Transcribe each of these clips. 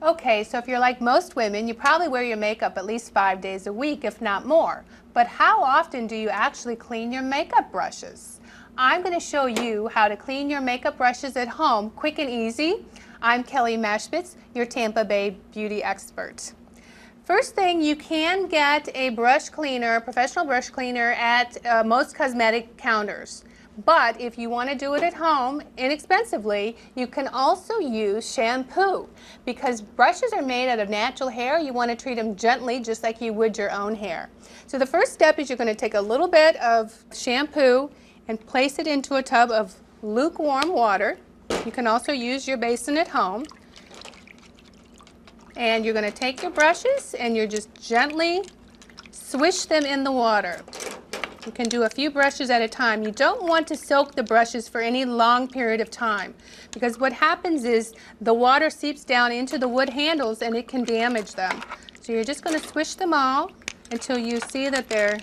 Okay, so if you're like most women, you probably wear your makeup at least 5 days a week, if not more. But how often do you actually clean your makeup brushes? I'm going to show you how to clean your makeup brushes at home, quick and easy. I'm Kelly Mashpitz, your Tampa Bay beauty expert. First thing, you can get a brush cleaner, professional brush cleaner at most cosmetic counters. But if you want to do it at home inexpensively, you can also use shampoo. Because brushes are made out of natural hair, you want to treat them gently just like you would your own hair. So the first step is you're going to take a little bit of shampoo and place it into a tub of lukewarm water. You can also use your basin at home. And you're going to take your brushes and you're just gently swish them in the water. You can do a few brushes at a time. You don't want to soak the brushes for any long period of time because what happens is the water seeps down into the wood handles and it can damage them. So you're just going to swish them all until you see that their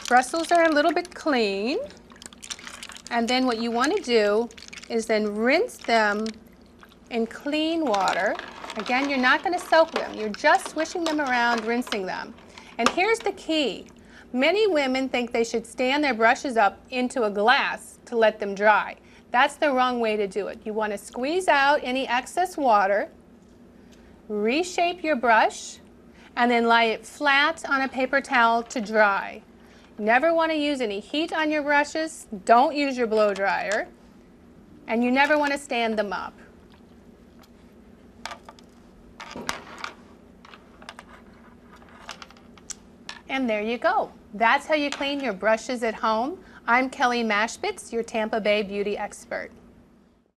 bristles are a little bit clean. And then what you want to do is then rinse them in clean water. Again, you're not going to soak them. You're just swishing them around, rinsing them. And here's the key. Many women think they should stand their brushes up into a glass to let them dry. That's the wrong way to do it. You want to squeeze out any excess water, reshape your brush, and then lie it flat on a paper towel to dry. Never want to use any heat on your brushes. Don't use your blow dryer. And you never want to stand them up. And there you go. That's how you clean your brushes at home. I'm Kelly Mashpitz, your Tampa Bay beauty expert.